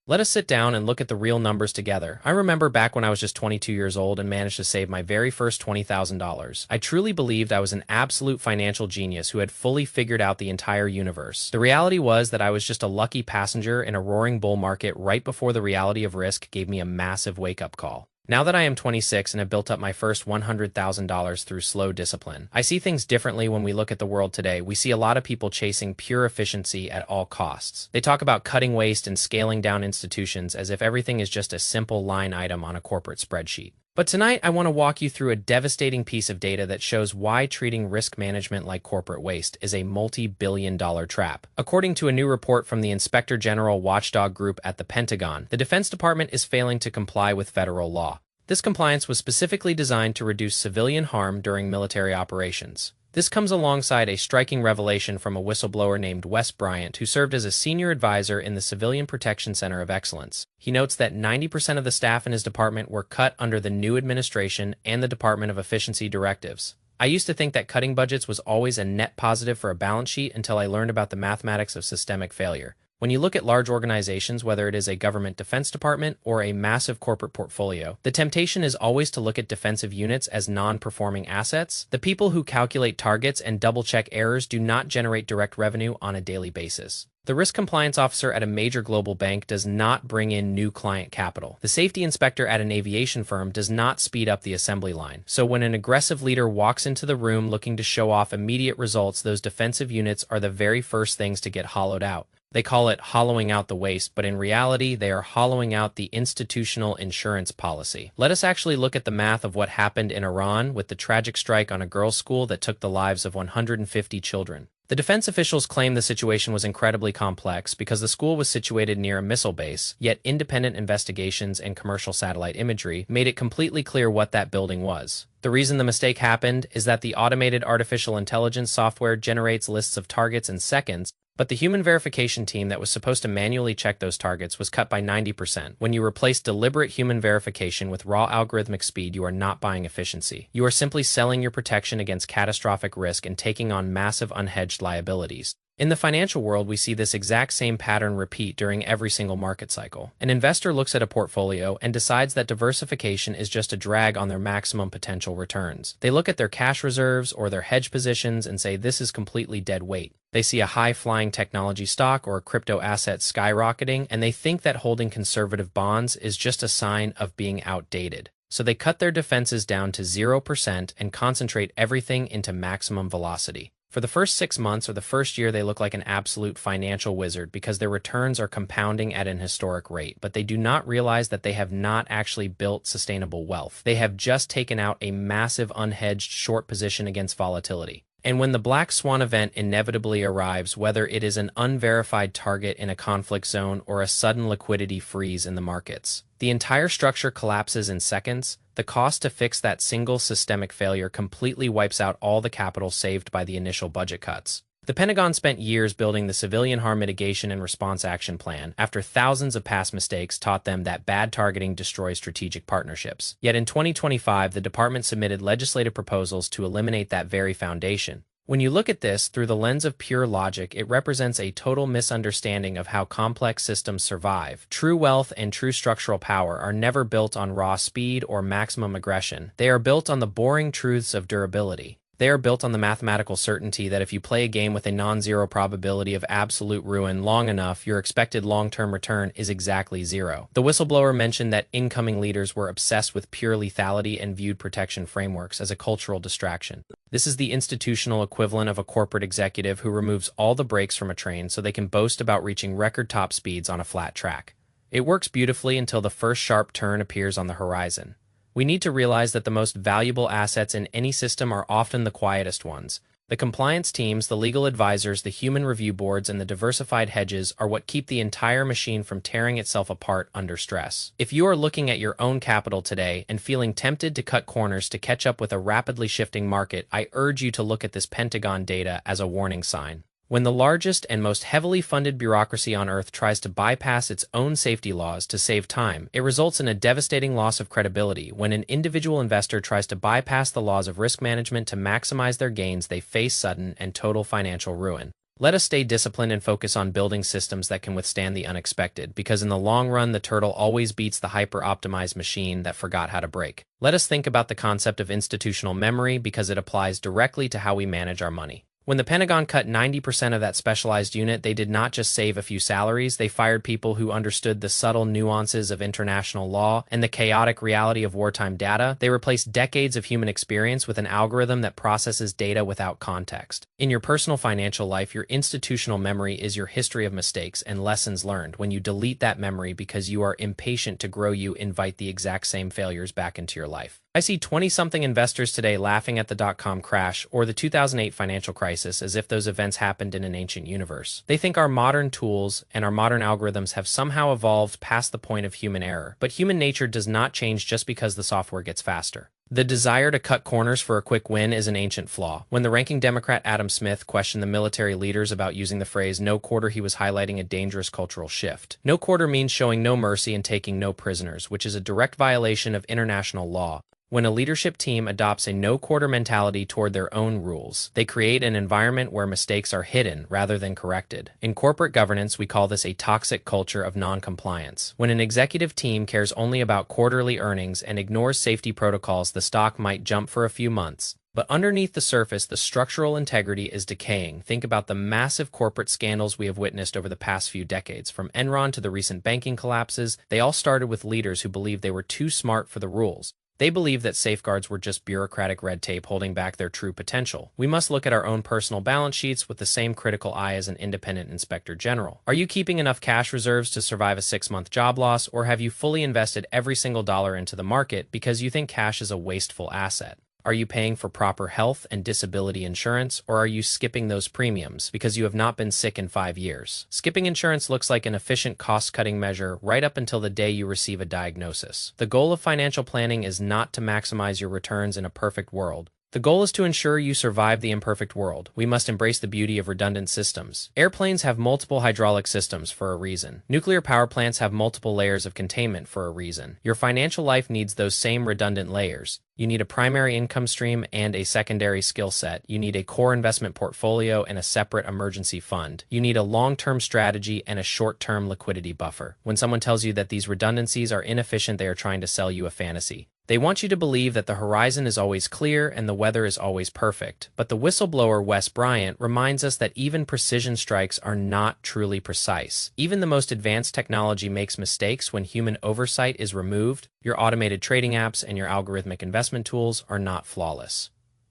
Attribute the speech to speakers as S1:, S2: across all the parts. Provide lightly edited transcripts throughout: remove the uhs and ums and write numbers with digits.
S1: Let us sit down and look at the real numbers together. I remember back when I was just 22 years old and managed to save my very first $20,000. I truly believed I was an absolute financial genius who had fully figured out the entire universe. The reality was that I was just a lucky passenger in a roaring bull market right before the reality of risk gave me a massive wake-up call. Now that I am 26 and have built up my first $100,000 through slow discipline, I see things differently when we look at the world today. We see a lot of people chasing pure efficiency at all costs. They talk about cutting waste and scaling down institutions as if everything is just a simple line item on a corporate spreadsheet. But tonight, I want to walk you through a devastating piece of data that shows why treating risk management like corporate waste is a multi-billion-dollar trap. According to a new report from the Inspector General Watchdog Group at the Pentagon, the Defense Department is failing to comply with federal law. This compliance was specifically designed to reduce civilian harm during military operations. This comes alongside a striking revelation from a whistleblower named Wes Bryant, who served as a senior advisor in the Civilian Protection Center of Excellence. He notes that 90% of the staff in his department were cut under the new administration and the Department of Efficiency directives. I used to think that cutting budgets was always a net positive for a balance sheet until I learned about the mathematics of systemic failure. When you look at large organizations, whether it is a government defense department or a massive corporate portfolio, the temptation is always to look at defensive units as non-performing assets. The people who calculate targets and double-check errors do not generate direct revenue on a daily basis. The risk compliance officer at a major global bank does not bring in new client capital. The safety inspector at an aviation firm does not speed up the assembly line. So when an aggressive leader walks into the room looking to show off immediate results, those defensive units are the very first things to get hollowed out. They call it hollowing out the waste, but in reality, they are hollowing out the institutional insurance policy. Let us actually look at the math of what happened in Iran with the tragic strike on a girls' school that took the lives of 150 children. The defense officials claim the situation was incredibly complex because the school was situated near a missile base, yet independent investigations and commercial satellite imagery made it completely clear what that building was. The reason the mistake happened is that the automated artificial intelligence software generates lists of targets in seconds, but the human verification team that was supposed to manually check those targets was cut by 90%. When you replace deliberate human verification with raw algorithmic speed, you are not buying efficiency. You are simply selling your protection against catastrophic risk and taking on massive unhedged liabilities. In the financial world, we see this exact same pattern repeat during every single market cycle. An investor looks at a portfolio and decides that diversification is just a drag on their maximum potential returns. They look at their cash reserves or their hedge positions and say this is completely dead weight. They see a high-flying technology stock or a crypto asset skyrocketing, and they think that holding conservative bonds is just a sign of being outdated. So they cut their defenses down to 0% and concentrate everything into maximum velocity. For the first 6 months or the first year, they look like an absolute financial wizard because their returns are compounding at an historic rate, but they do not realize that they have not actually built sustainable wealth. They have just taken out a massive unhedged short position against volatility. And when the black swan event inevitably arrives, whether it is an unverified target in a conflict zone or a sudden liquidity freeze in the markets, the entire structure collapses in seconds. The cost to fix that single systemic failure completely wipes out all the capital saved by the initial budget cuts. The Pentagon spent years building the Civilian Harm Mitigation and Response Action Plan after thousands of past mistakes taught them that bad targeting destroys strategic partnerships. Yet in 2025, the department submitted legislative proposals to eliminate that very foundation. When you look at this through the lens of pure logic, it represents a total misunderstanding of how complex systems survive. True wealth and true structural power are never built on raw speed or maximum aggression. They are built on the boring truths of durability. They are built on the mathematical certainty that if you play a game with a non-zero probability of absolute ruin long enough, your expected long-term return is exactly zero. The whistleblower mentioned that incoming leaders were obsessed with pure lethality and viewed protection frameworks as a cultural distraction. This is the institutional equivalent of a corporate executive who removes all the brakes from a train so they can boast about reaching record top speeds on a flat track. It works beautifully until the first sharp turn appears on the horizon. We need to realize that the most valuable assets in any system are often the quietest ones. The compliance teams, the legal advisors, the human review boards, and the diversified hedges are what keep the entire machine from tearing itself apart under stress. If you are looking at your own capital today and feeling tempted to cut corners to catch up with a rapidly shifting market, I urge you to look at this Pentagon data as a warning sign. When the largest and most heavily funded bureaucracy on Earth tries to bypass its own safety laws to save time, it results in a devastating loss of credibility. When an individual investor tries to bypass the laws of risk management to maximize their gains, they face sudden and total financial ruin. Let us stay disciplined and focus on building systems that can withstand the unexpected, because in the long run, the turtle always beats the hyper-optimized machine that forgot how to brake. Let us think about the concept of institutional memory because it applies directly to how we manage our money. When the Pentagon cut 90% of that specialized unit, they did not just save a few salaries, they fired people who understood the subtle nuances of international law and the chaotic reality of wartime data. They replaced decades of human experience with an algorithm that processes data without context. In your personal financial life, your institutional memory is your history of mistakes and lessons learned. When you delete that memory because you are impatient to grow, you invite the exact same failures back into your life. I see 20-something investors today laughing at the dot-com crash or the 2008 financial crisis as if those events happened in an ancient universe. They think our modern tools and our modern algorithms have somehow evolved past the point of human error. But human nature does not change just because the software gets faster. The desire to cut corners for a quick win is an ancient flaw. When the ranking Democrat Adam Smith questioned the military leaders about using the phrase "no quarter," he was highlighting a dangerous cultural shift. No quarter means showing no mercy and taking no prisoners, which is a direct violation of international law. When a leadership team adopts a no-quarter mentality toward their own rules, they create an environment where mistakes are hidden rather than corrected. In corporate governance, we call this a toxic culture of non-compliance. When an executive team cares only about quarterly earnings and ignores safety protocols, the stock might jump for a few months. But underneath the surface, the structural integrity is decaying. Think about the massive corporate scandals we have witnessed over the past few decades. From Enron to the recent banking collapses, they all started with leaders who believed they were too smart for the rules. They believed that safeguards were just bureaucratic red tape holding back their true potential. We must look at our own personal balance sheets with the same critical eye as an independent inspector general. Are you keeping enough cash reserves to survive a 6-month job loss, or have you fully invested every single dollar into the market because you think cash is a wasteful asset? Are you paying for proper health and disability insurance, or are you skipping those premiums because you have not been sick in 5 years? Skipping insurance looks like an efficient cost-cutting measure right up until the day you receive a diagnosis. The goal of financial planning is not to maximize your returns in a perfect world. The goal is to ensure you survive the imperfect world. We must embrace the beauty of redundant systems. Airplanes have multiple hydraulic systems for a reason. Nuclear power plants have multiple layers of containment for a reason. Your financial life needs those same redundant layers. You need a primary income stream and a secondary skill set. You need a core investment portfolio and a separate emergency fund. You need a long-term strategy and a short-term liquidity buffer. When someone tells you that these redundancies are inefficient, they are trying to sell you a fantasy. They want you to believe that the horizon is always clear and the weather is always perfect. But the whistleblower Wes Bryant reminds us that even precision strikes are not truly precise. Even the most advanced technology makes mistakes when human oversight is removed. Your automated trading apps and your algorithmic investment tools are not flawless.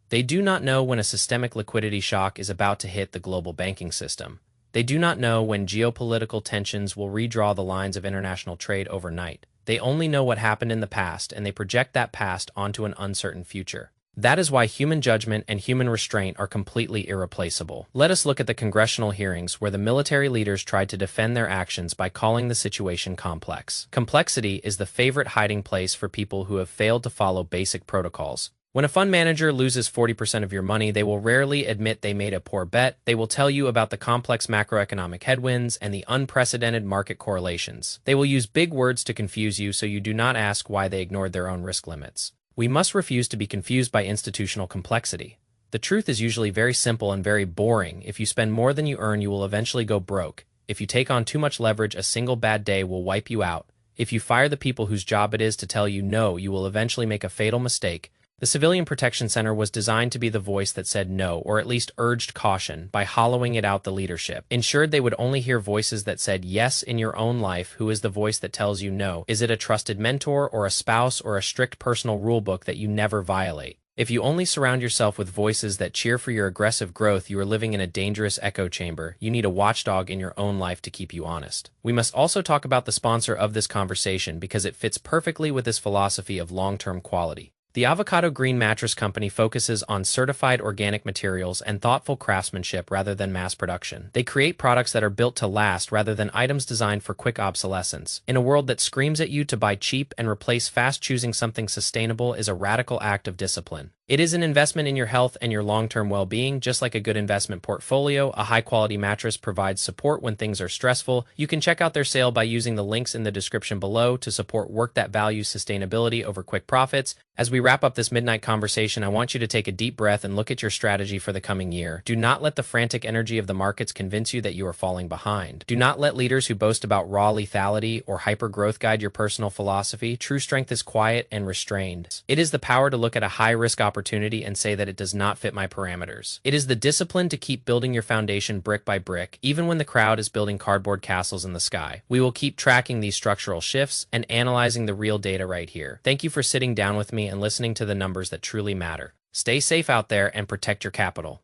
S1: They do not know when a systemic liquidity shock is about to hit the global banking system. They do not know when geopolitical tensions will redraw the lines of international trade overnight. They only know what happened in the past, and they project that past onto an uncertain future. That is why human judgment and human restraint are completely irreplaceable. Let us look at the congressional hearings where the military leaders tried to defend their actions by calling the situation complex. Complexity is the favorite hiding place for people who have failed to follow basic protocols. When a fund manager loses 40% of your money, they will rarely admit they made a poor bet. They will tell you about the complex macroeconomic headwinds and the unprecedented market correlations. They will use big words to confuse you so you do not ask why they ignored their own risk limits. We must refuse to be confused by institutional complexity. The truth is usually very simple and very boring. If you spend more than you earn, you will eventually go broke. If you take on too much leverage, a single bad day will wipe you out. If you fire the people whose job it is to tell you no, you will eventually make a fatal mistake. The Civilian Protection Center was designed to be the voice that said no, or at least urged caution, by hollowing it out the leadership. Ensured they would only hear voices that said yes in your own life. Who is the voice that tells you no? Is it a trusted mentor or a spouse or a strict personal rulebook that you never violate? If you only surround yourself with voices that cheer for your aggressive growth, you are living in a dangerous echo chamber. You need a watchdog in your own life to keep you honest. We must also talk about the sponsor of this conversation because it fits perfectly with this philosophy of long-term quality. The Avocado Green Mattress Company focuses on certified organic materials and thoughtful craftsmanship rather than mass production. They create products that are built to last rather than items designed for quick obsolescence. In a world that screams at you to buy cheap and replace fast, choosing something sustainable is a radical act of discipline. It is an investment in your health and your long-term well-being, just like a good investment portfolio. A high-quality mattress provides support when things are stressful. You can check out their sale by using the links in the description below to support work that values sustainability over quick profits. As we wrap up this midnight conversation, I want you to take a deep breath and look at your strategy for the coming year. Do not let the frantic energy of the markets convince you that you are falling behind. Do not let leaders who boast about raw lethality or hyper-growth guide your personal philosophy. True strength is quiet and restrained. It is the power to look at a high-risk opportunity and say that it does not fit my parameters. It is the discipline to keep building your foundation brick by brick, even when the crowd is building cardboard castles in the sky. We will keep tracking these structural shifts and analyzing the real data right here. Thank you for sitting down with me and listening to the numbers that truly matter. Stay safe out there and protect your capital.